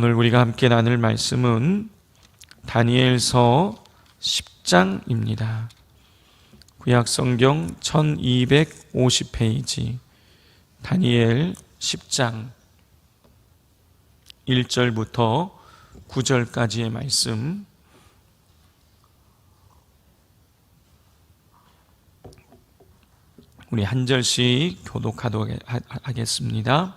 오늘 우리가 함께 나눌 말씀은 다니엘서 10장입니다. 구약성경 1250페이지 다니엘 10장 1절부터 9절까지의 말씀, 우리 한 절씩 교독하도록 하겠습니다.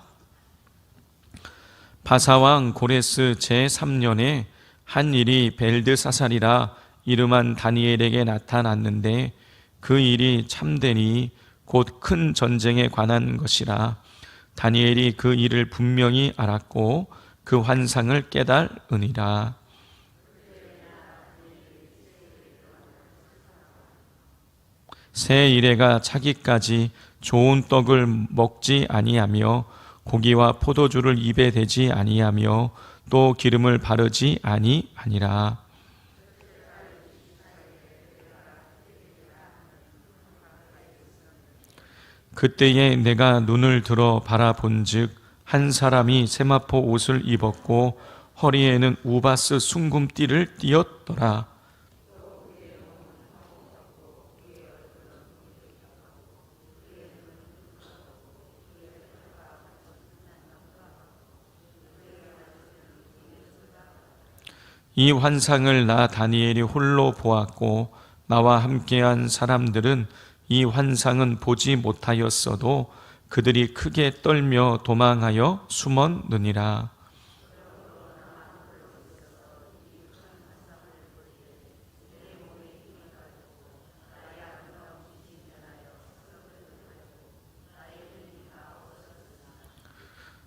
바사왕 고레스 제3년에 한 일이 벨드사살이라 이름한 다니엘에게 나타났는데 그 일이 참되니 곧 큰 전쟁에 관한 것이라. 다니엘이 그 일을 분명히 알았고 그 환상을 깨달으니라. 새 이레가 차기까지 좋은 떡을 먹지 아니하며 고기와 포도주를 입에 대지 아니하며 또 기름을 바르지 아니하니라. 그때에 내가 눈을 들어 바라본즉 한 사람이 세마포 옷을 입었고 허리에는 우바스 숭금띠를 띠었더라. 이 환상을 나 다니엘이 홀로 보았고 나와 함께한 사람들은 이 환상은 보지 못하였어도 그들이 크게 떨며 도망하여 숨었느니라.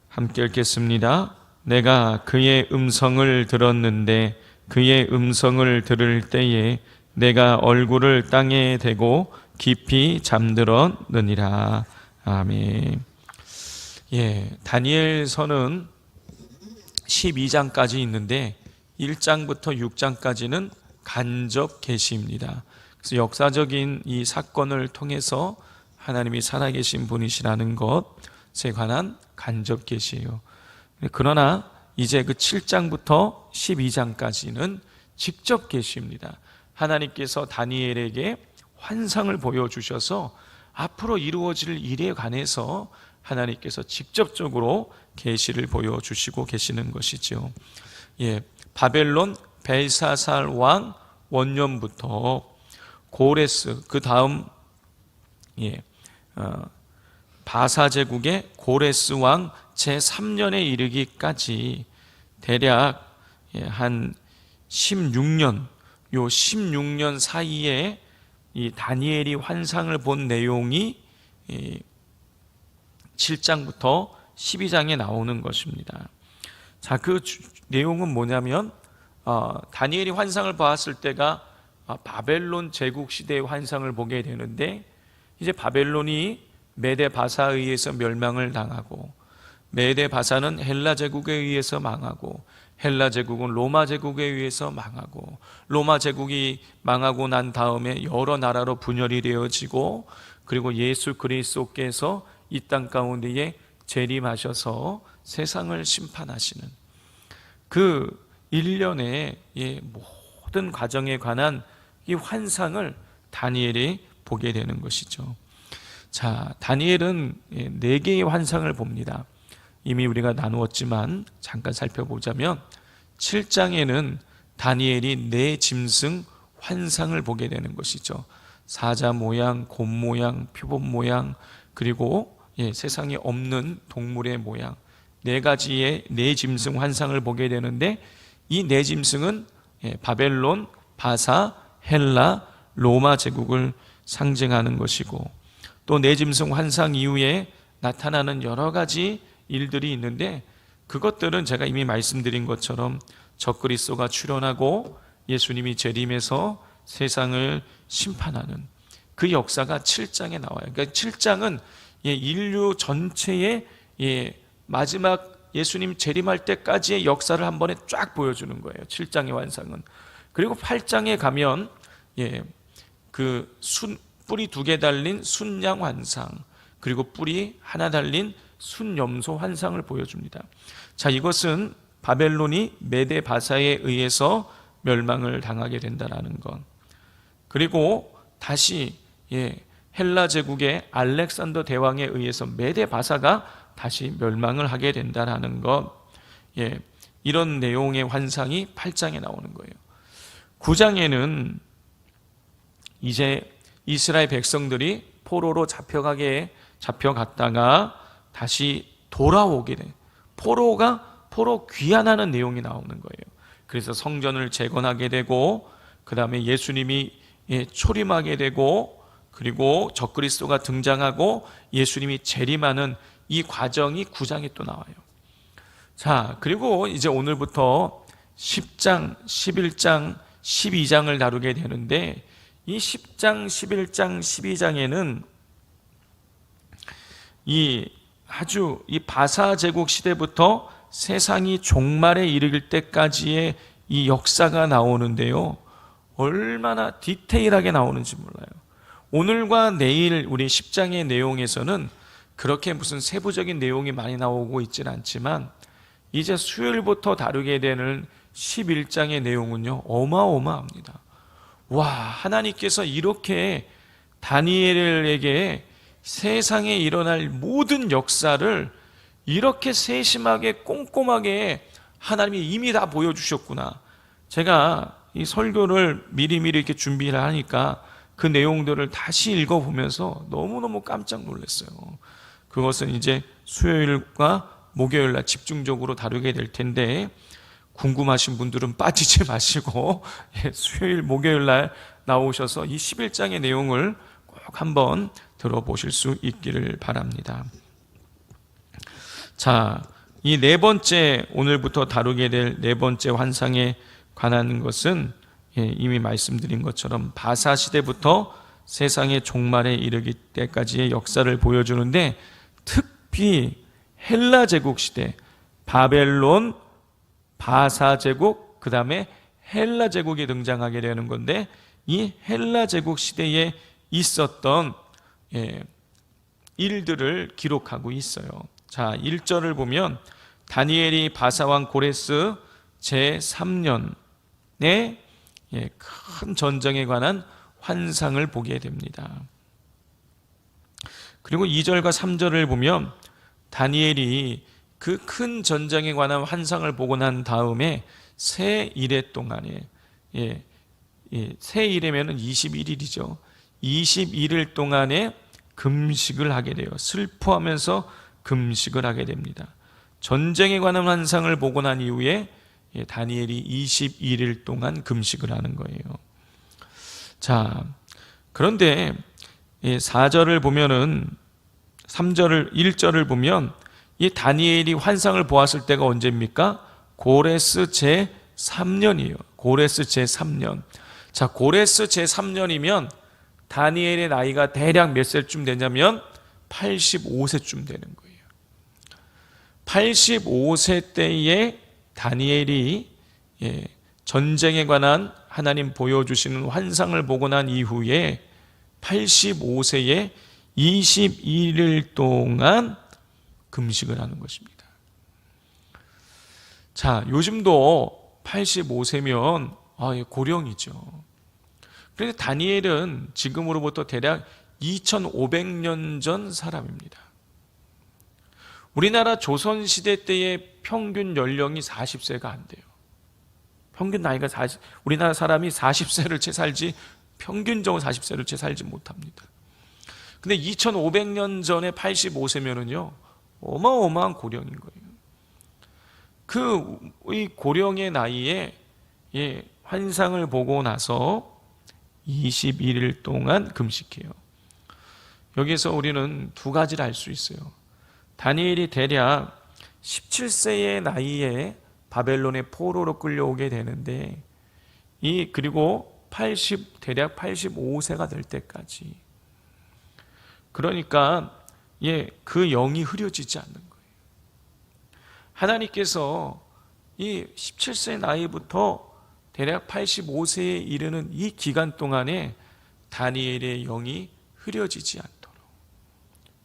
함께 읽겠습니다. 내가 그의 음성을 들었는데 그의 음성을 들을 때에 내가 얼굴을 땅에 대고 깊이 잠들었느니라. 아멘. 다니엘서는 12장까지 있는데 1장부터 6장까지는 간접 계시입니다. 그래서 역사적인 이 사건을 통해서 하나님이 살아계신 분이시라는 것에 관한 간접 계시예요. 그러나 이제 그 7장부터 12장까지는 직접 계시입니다. 하나님께서 다니엘에게 환상을 보여주셔서 앞으로 이루어질 일에 관해서 하나님께서 직접적으로 계시를 보여주시고 계시는 것이죠. 바벨론 벨사살 왕 원년부터 고레스, 그 다음 바사 제국의 고레스 왕 제3년에 이르기까지 대략 한 16년, 요 16년 사이에 이 다니엘이 환상을 본 내용이 7장부터 12장에 나오는 것입니다. 자, 그 내용은 뭐냐면 다니엘이 환상을 보았을 때가 바벨론 제국 시대의 환상을 보게 되는데, 이제 바벨론이 메데 바사에 의해서 멸망을 당하고 메데 바사는 헬라 제국에 의해서 망하고 헬라 제국은 로마 제국에 의해서 망하고 로마 제국이 망하고 난 다음에 여러 나라로 분열이 되어지고, 그리고 예수 그리스도께서 이 땅 가운데에 재림하셔서 세상을 심판하시는 그 일련의 모든 과정에 관한 이 환상을 다니엘이 보게 되는 것이죠. 자, 다니엘은 4개의 환상을 봅니다. 이미 우리가 나누었지만 잠깐 살펴보자면 7장에는 다니엘이 4짐승 환상을 보게 되는 것이죠. 사자 모양, 곰 모양, 표범 모양, 그리고 세상에 없는 동물의 모양, 4가지의 4짐승 환상을 보게 되는데, 이 4짐승은 바벨론, 바사, 헬라, 로마 제국을 상징하는 것이고, 또 4짐승 환상 이후에 나타나는 여러 가지 일들이 있는데, 그것들은 제가 이미 말씀드린 것처럼 적그리스도가 출현하고 예수님이 재림해서 세상을 심판하는 그 역사가 7장에 나와요. 그러니까 7장은 인류 전체의 마지막 예수님 재림할 때까지의 역사를 한 번에 쫙 보여주는 거예요. 7장의 환상은. 그리고 8장에 가면 그 뿌리 2개 달린 순양 환상, 그리고 뿔이 하나 달린 순염소 환상을 보여줍니다. 자, 이것은 바벨론이 메데 바사에 의해서 멸망을 당하게 된다라는 것. 그리고 다시 헬라 제국의 알렉산더 대왕에 의해서 메데 바사가 다시 멸망을 하게 된다라는 것. 이런 내용의 환상이 8장에 나오는 거예요. 9장에는 이제 이스라엘 백성들이 포로로 잡혀갔다가 다시 돌아오게 돼. 포로 귀환하는 내용이 나오는 거예요. 그래서 성전을 재건하게 되고, 그 다음에 예수님이 초림하게 되고, 그리고 적그리스도가 등장하고 예수님이 재림하는 이 과정이 9장에 또 나와요. 자, 그리고 이제 오늘부터 10장, 11장, 12장을 다루게 되는데, 이 10장, 11장, 12장에는 이 바사 제국 시대부터 세상이 종말에 이르길 때까지의 이 역사가 나오는데요, 얼마나 디테일하게 나오는지 몰라요. 오늘과 내일 우리 10장의 내용에서는 그렇게 무슨 세부적인 내용이 많이 나오고 있지는 않지만, 이제 수요일부터 다루게 되는 11장의 내용은요, 어마어마합니다. 와, 하나님께서 이렇게 다니엘에게 세상에 일어날 모든 역사를 이렇게 세심하게 꼼꼼하게 하나님이 이미 다 보여주셨구나. 제가 이 설교를 미리미리 이렇게 준비를 하니까 그 내용들을 다시 읽어보면서 너무너무 깜짝 놀랐어요. 그것은 이제 수요일과 목요일 날 집중적으로 다루게 될 텐데, 궁금하신 분들은 빠지지 마시고 수요일 목요일 날 나오셔서 이 11장의 내용을 꼭 한번 들어보실 수 있기를 바랍니다. 자, 이 네 번째, 오늘부터 다루게 될 네 번째 환상에 관한 것은 이미 말씀드린 것처럼 바사 시대부터 세상의 종말에 이르기 때까지의 역사를 보여주는데, 특히 헬라 제국 시대, 바벨론, 바사 제국, 그 다음에 헬라 제국이 등장하게 되는 건데, 이 헬라 제국 시대에 있었던 일들을 기록하고 있어요. 자, 1절을 보면 다니엘이 바사왕 고레스 제3년에 큰 전쟁에 관한 환상을 보게 됩니다. 그리고 2절과 3절을 보면 다니엘이 그 큰 전쟁에 관한 환상을 보고 난 다음에 새 일해 동안에, 새 일이면은 21일이죠. 21일 동안에 금식을 하게 돼요. 슬퍼하면서 금식을 하게 됩니다. 전쟁에 관한 환상을 보고 난 이후에 다니엘이 21일 동안 금식을 하는 거예요. 자, 그런데 4절을 보면은 1절을 보면 이 다니엘이 환상을 보았을 때가 언제입니까? 고레스 제3년이에요. 고레스 제3년. 자, 고레스 제3년이면 다니엘의 나이가 대략 몇 세쯤 되냐면 85세쯤 되는 거예요. 85세 때에 다니엘이 전쟁에 관한 하나님 보여주시는 환상을 보고 난 이후에 85세에 21일 동안 금식을 하는 것입니다. 자, 요즘도 85세면 고령이죠. 그런데 다니엘은 지금으로부터 대략 2500년 전 사람입니다. 우리나라 조선시대 때의 평균 연령이 40세가 안 돼요. 평균 나이가 우리나라 사람이 40세를 채 살지, 평균적으로 40세를 채 살지 못합니다. 근데 2500년 전에 85세면은요, 어마어마한 고령인 거예요. 이 고령의 나이에 환상을 보고 나서 21일 동안 금식해요. 여기서 우리는 두 가지를 알 수 있어요. 다니엘이 대략 17세의 나이에 바벨론의 포로로 끌려오게 되는데, 그리고 대략 85세가 될 때까지, 그러니까 그 영이 흐려지지 않는 거예요. 하나님께서 이 17세 나이부터 대략 85세에 이르는 이 기간 동안에 다니엘의 영이 흐려지지 않도록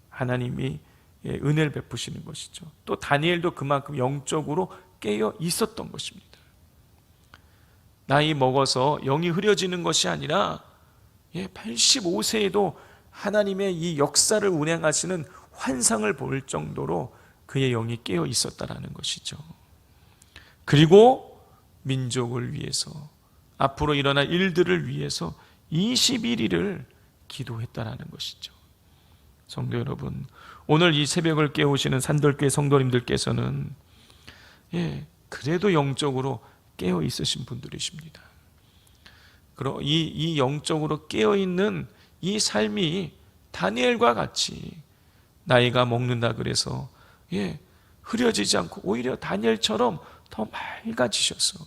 하나님이 은혜를 베푸시는 것이죠. 또 다니엘도 그만큼 영적으로 깨어 있었던 것입니다. 나이 먹어서 영이 흐려지는 것이 아니라 85세에도 하나님의 이 역사를 운행하시는 환상을 볼 정도로 그의 영이 깨어 있었다라는 것이죠. 그리고 민족을 위해서, 앞으로 일어날 일들을 위해서 21일을 기도했다라는 것이죠. 성도 여러분, 오늘 이 새벽을 깨우시는 산돌교회 성도님들께서는 그래도 영적으로 깨어 있으신 분들이십니다. 그리고 이 영적으로 깨어 있는 이 삶이 다니엘과 같이 나이가 먹는다 그래서 흐려지지 않고 오히려 다니엘처럼 더 맑아지셔서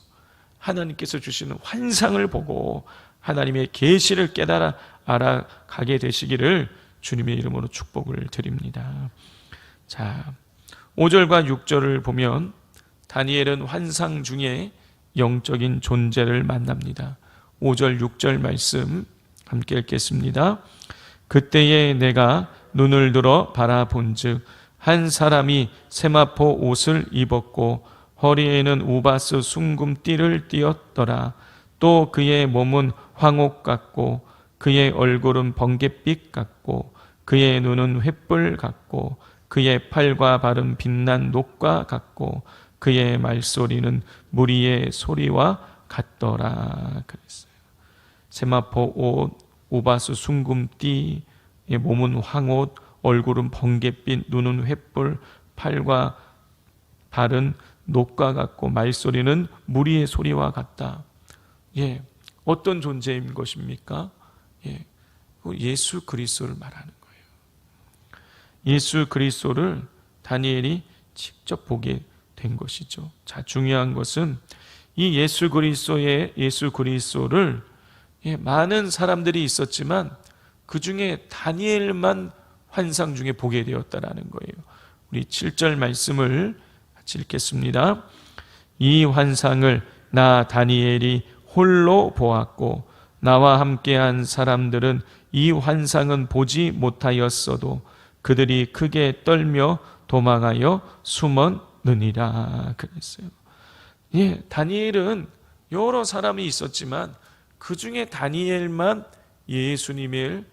하나님께서 주시는 환상을 보고 하나님의 계시를 깨달아 알아가게 되시기를 주님의 이름으로 축복을 드립니다. 자, 5절과 6절을 보면 다니엘은 환상 중에 영적인 존재를 만납니다. 5절 6절 말씀 함께 읽겠습니다. 그때에 내가 눈을 들어 바라본즉 한 사람이 세마포 옷을 입었고 허리에는 우바스 순금띠를 띠었더라. 또 그의 몸은 황옥 같고 그의 얼굴은 번갯빛 같고 그의 눈은 횃불 같고 그의 팔과 발은 빛난 녹과 같고 그의 말소리는 무리의 소리와 같더라. 그랬어요. 세마포 옷, 우바스 순금띠, 몸은 황옷, 얼굴은 번갯빛, 눈은 횃불, 팔과 발은 녹과 같고 말소리는 무리의 소리와 같다. 어떤 존재인 것입니까? 예수 그리스도를 말하는 거예요. 예수 그리스도를 다니엘이 직접 보게 된 것이죠. 자, 중요한 것은 이 예수 그리스도를 많은 사람들이 있었지만 그 중에 다니엘만 환상 중에 보게 되었다라는 거예요. 우리 7절 말씀을 같이 읽겠습니다. 이 환상을 나 다니엘이 홀로 보았고 나와 함께한 사람들은 이 환상은 보지 못하였어도 그들이 크게 떨며 도망하여 숨었느니라 그랬어요. 다니엘은 여러 사람이 있었지만 그 중에 다니엘만 예수님의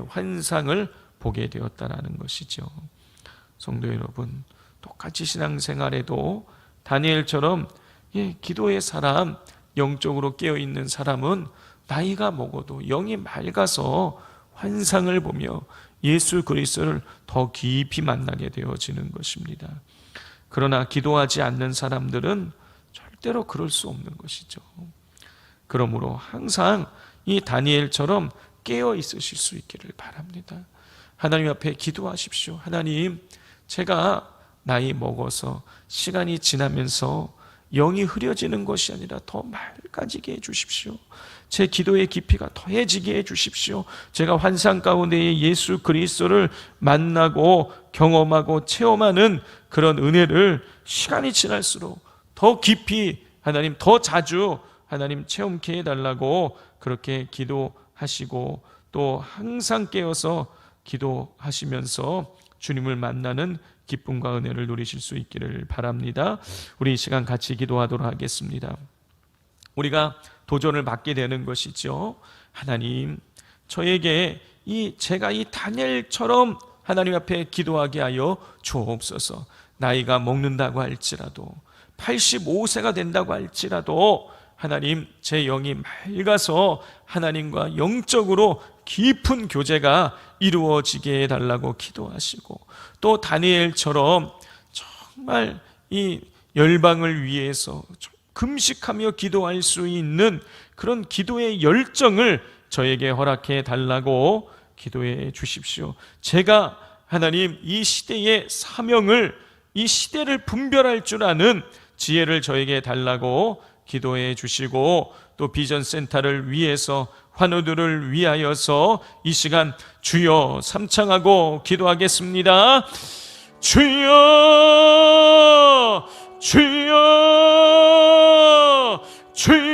환상을 보게 되었다라는 것이죠. 성도 여러분, 똑같이 신앙생활에도 다니엘처럼 기도의 사람, 영적으로 깨어있는 사람은 나이가 먹어도 영이 맑아서 환상을 보며 예수 그리스도를 더 깊이 만나게 되어지는 것입니다. 그러나 기도하지 않는 사람들은 절대로 그럴 수 없는 것이죠. 그러므로 항상 이 다니엘처럼 깨어 있으실 수 있기를 바랍니다. 하나님 앞에 기도하십시오. 하나님, 제가 나이 먹어서 시간이 지나면서 영이 흐려지는 것이 아니라 더 맑아지게 해주십시오. 제 기도의 깊이가 더해지게 해주십시오. 제가 환상 가운데에 예수 그리스도를 만나고 경험하고 체험하는 그런 은혜를 시간이 지날수록 더 깊이 하나님, 더 자주 하나님 체험케 해달라고 그렇게 기도하시고 또 항상 깨어서 기도하시면서 주님을 만나는 기쁨과 은혜를 누리실 수 있기를 바랍니다. 우리 이 시간 같이 기도하도록 하겠습니다. 우리가 도전을 받게 되는 것이죠. 하나님, 저에게 제가 이 다니엘처럼 하나님 앞에 기도하게 하여 주옵소서. 나이가 먹는다고 할지라도 85세가 된다고 할지라도 하나님, 제 영이 맑아서 하나님과 영적으로 깊은 교제가 이루어지게 해달라고 기도하시고 또 다니엘처럼 정말 이 열방을 위해서 금식하며 기도할 수 있는 그런 기도의 열정을 저에게 허락해 달라고 기도해 주십시오. 제가 하나님 이 시대의 사명을, 이 시대를 분별할 줄 아는 지혜를 저에게 달라고 기도해 주시고 또 비전센터를 위해서 환우들을 위하여서 이 시간 주여 삼창하고 기도하겠습니다. 주여 주여 주여